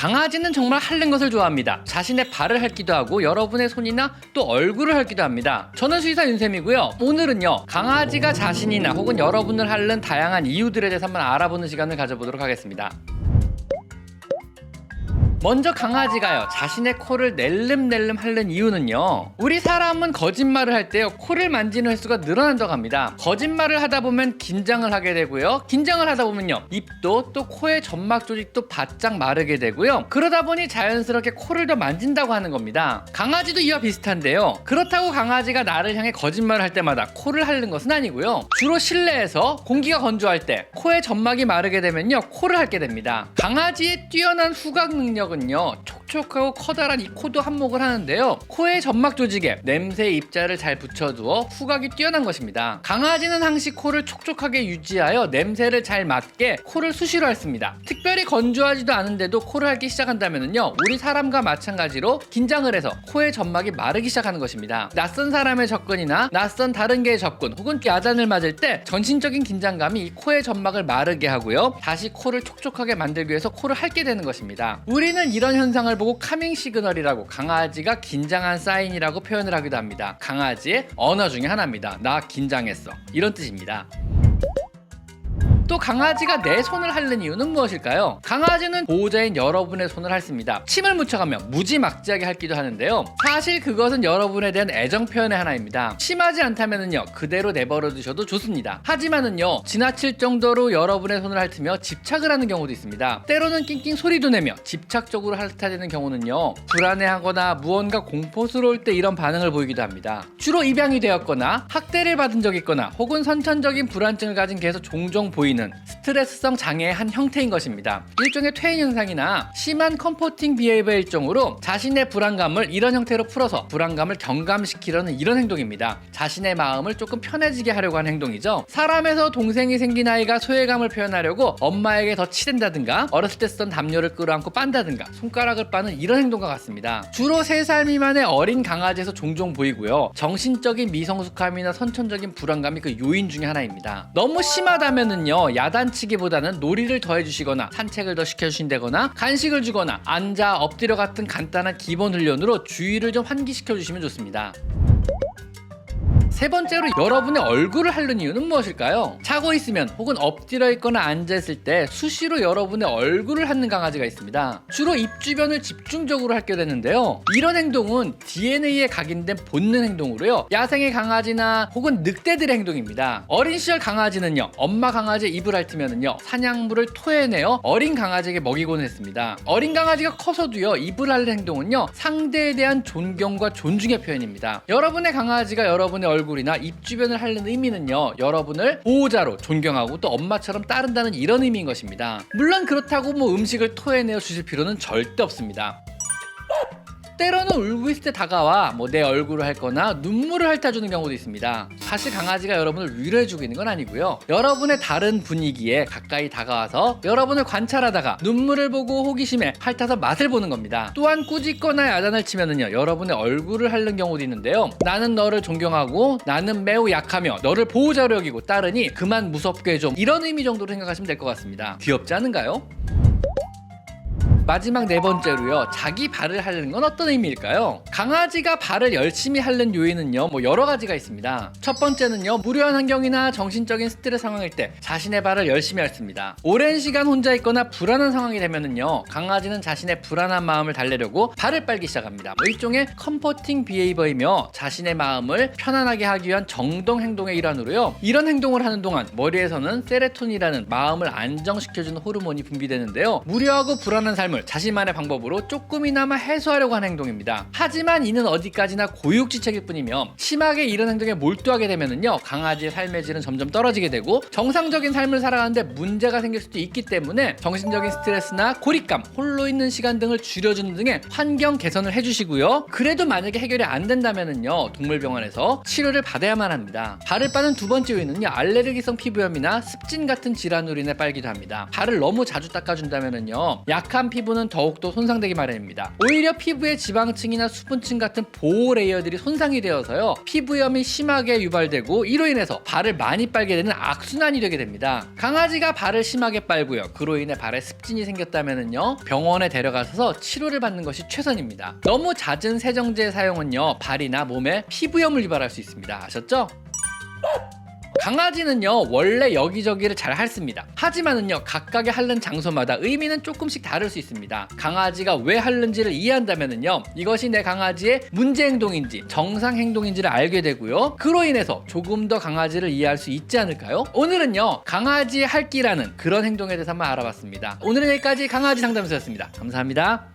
강아지는 정말 핥는 것을 좋아합니다. 자신의 발을 핥기도 하고 여러분의 손이나 또 얼굴을 핥기도 합니다. 저는 수의사 윤쌤이고요. 오늘은요, 강아지가 자신이나 혹은 여러분을 핥는 다양한 이유들에 대해서 한번 알아보는 시간을 가져보도록 하겠습니다. 먼저 강아지가요, 자신의 코를 낼름낼름 핥는 이유는요, 우리 사람은 거짓말을 할 때요, 코를 만지는 횟수가 늘어난다고 합니다. 거짓말을 하다 보면 긴장을 하게 되고요, 긴장을 하다 보면요, 입도 또 코의 점막 조직도 바짝 마르게 되고요, 그러다 보니 자연스럽게 코를 더 만진다고 하는 겁니다. 강아지도 이와 비슷한데요, 그렇다고 강아지가 나를 향해 거짓말을 할 때마다 코를 핥는 것은 아니고요, 주로 실내에서 공기가 건조할 때 코의 점막이 마르게 되면요, 코를 핥게 됩니다. 강아지의 뛰어난 후각 능력은 촉촉하고 커다란 이 코도 한몫을 하는데요, 코의 점막 조직에 냄새 입자를 잘 붙여두어 후각이 뛰어난 것입니다. 강아지는 항시 코를 촉촉하게 유지하여 냄새를 잘 맡게 코를 수시로 핥습니다. 특별히 건조하지도 않은데도 코를 핥기 시작한다면요, 우리 사람과 마찬가지로 긴장을 해서 코의 점막이 마르기 시작하는 것입니다. 낯선 사람의 접근이나 낯선 다른 개의 접근 혹은 야단을 맞을 때 전신적인 긴장감이 이 코의 점막을 마르게 하고요, 다시 코를 촉촉하게 만들기 위해서 코를 핥게 되는 것입니다. 우리는 이런 현상을 보고 카밍 시그널이라고, 강아지가 긴장한 사인이라고 표현을 하기도 합니다. 강아지의 언어 중에 하나입니다. 나 긴장했어, 이런 뜻입니다. 또 강아지가 내 손을 핥는 이유는 무엇일까요? 강아지는 보호자인 여러분의 손을 핥습니다. 침을 묻혀가며 무지막지하게 핥기도 하는데요, 사실 그것은 여러분에 대한 애정 표현의 하나입니다. 심하지 않다면요, 그대로 내버려 두셔도 좋습니다. 하지만은요, 지나칠 정도로 여러분의 손을 핥으며 집착을 하는 경우도 있습니다. 때로는 낑낑 소리도 내며 집착적으로 핥아대는 경우는요, 불안해하거나 무언가 공포스러울 때 이런 반응을 보이기도 합니다. 주로 입양이 되었거나 학대를 받은 적이 있거나 혹은 선천적인 불안증을 가진 개에서 종종 보이는 스트레스성 장애의 한 형태인 것입니다. 일종의 퇴행 현상이나 심한 컴포팅 비헤이버의 일종으로 자신의 불안감을 이런 형태로 풀어서 불안감을 경감시키려는 이런 행동입니다. 자신의 마음을 조금 편해지게 하려고 하는 행동이죠. 사람에서 동생이 생긴 아이가 소외감을 표현하려고 엄마에게 더 치댄다든가, 어렸을 때 쓰던 담요를 끌어안고 빤다든가, 손가락을 빠는 이런 행동과 같습니다. 주로 3살 미만의 어린 강아지에서 종종 보이고요, 정신적인 미성숙함이나 선천적인 불안감이 그 요인 중에 하나입니다. 너무 심하다면은요, 야단치기보다는 놀이를 더 해주시거나 산책을 더 시켜주신다거나 간식을 주거나 앉아 엎드려 같은 간단한 기본 훈련으로 주의를 좀 환기시켜 주시면 좋습니다. 세 번째로, 여러분의 얼굴을 핥는 이유는 무엇일까요? 자고 있으면 혹은 엎드려 있거나 앉아 있을 때 수시로 여러분의 얼굴을 핥는 강아지가 있습니다. 주로 입 주변을 집중적으로 핥게 되는데요, 이런 행동은 DNA에 각인된 본능 행동으로요, 야생의 강아지나 혹은 늑대들의 행동입니다. 어린 시절 강아지는요, 엄마 강아지의 입을 핥으면은요, 사냥물을 토해내어 어린 강아지에게 먹이곤 했습니다. 어린 강아지가 커서도요, 입을 핥는 행동은요, 상대에 대한 존경과 존중의 표현입니다. 여러분의 강아지가 여러분의 얼굴이나 입 주변을 핥는 의미는요, 여러분을 보호자로 존경하고 또 엄마처럼 따른다는 이런 의미인 것입니다. 물론 그렇다고 음식을 토해내어 주실 필요는 절대 없습니다. 때로는 울고 있을 때 다가와 내 얼굴을 핥거나 눈물을 핥아주는 경우도 있습니다. 사실 강아지가 여러분을 위로해주고 있는 건 아니고요, 여러분의 다른 분위기에 가까이 다가와서 여러분을 관찰하다가 눈물을 보고 호기심에 핥아서 맛을 보는 겁니다. 또한 꾸짖거나 야단을 치면은요, 여러분의 얼굴을 핥는 경우도 있는데요, 나는 너를 존경하고 나는 매우 약하며 너를 보호자로 여기고 따르니 그만 무섭게 해줘, 이런 의미 정도로 생각하시면 될 것 같습니다. 귀엽지 않은가요? 마지막 네 번째로요, 자기 발을 핥는 건 어떤 의미일까요? 강아지가 발을 열심히 핥는 요인은요, 여러 가지가 있습니다. 첫 번째는요, 무료한 환경이나 정신적인 스트레스 상황일 때 자신의 발을 열심히 핥습니다. 오랜 시간 혼자 있거나 불안한 상황이 되면은요, 강아지는 자신의 불안한 마음을 달래려고 발을 빨기 시작합니다. 일종의 컴포팅 비헤이버이며 자신의 마음을 편안하게 하기 위한 정동 행동의 일환으로요, 이런 행동을 하는 동안 머리에서는 세로토닌이라는 마음을 안정시켜주는 호르몬이 분비되는데요, 무료하고 불안한 삶을 자신만의 방법으로 조금이나마 해소하려고 하는 행동입니다. 하지만 이는 어디까지나 고육지책일 뿐이며, 심하게 이런 행동에 몰두하게 되면은요, 강아지의 삶의 질은 점점 떨어지게 되고 정상적인 삶을 살아가는데 문제가 생길 수도 있기 때문에 정신적인 스트레스나 고립감, 홀로 있는 시간 등을 줄여주는 등의 환경 개선을 해주시고요, 그래도 만약에 해결이 안 된다면은요, 동물병원에서 치료를 받아야만 합니다. 발을 빠는 두 번째 요인은요, 알레르기성 피부염이나 습진 같은 질환으로 인해 빨기도 합니다. 발을 너무 자주 닦아준다면은요, 약한 피부 피부는 더욱더 손상되기 마련입니다. 오히려 피부의 지방층이나 수분층 같은 보호 레이어들이 손상이 되어서요, 피부염이 심하게 유발되고 이로 인해서 발을 많이 빨게 되는 악순환이 되게 됩니다. 강아지가 발을 심하게 빨고요, 그로 인해 발에 습진이 생겼다면요, 병원에 데려가서 치료를 받는 것이 최선입니다. 너무 잦은 세정제 사용은요, 발이나 몸에 피부염을 유발할 수 있습니다. 아셨죠? 강아지는요 원래 여기저기를 잘 핥습니다. 하지만은요 각각의 핥는 장소마다 의미는 조금씩 다를 수 있습니다. 강아지가 왜 핥는지를 이해한다면은요, 이것이 내 강아지의 문제 행동인지 정상 행동인지를 알게 되고요, 그로 인해서 조금 더 강아지를 이해할 수 있지 않을까요? 오늘은요 강아지의 핥기라는 그런 행동에 대해서 한번 알아봤습니다. 오늘은 여기까지 강아지 상담소였습니다. 감사합니다.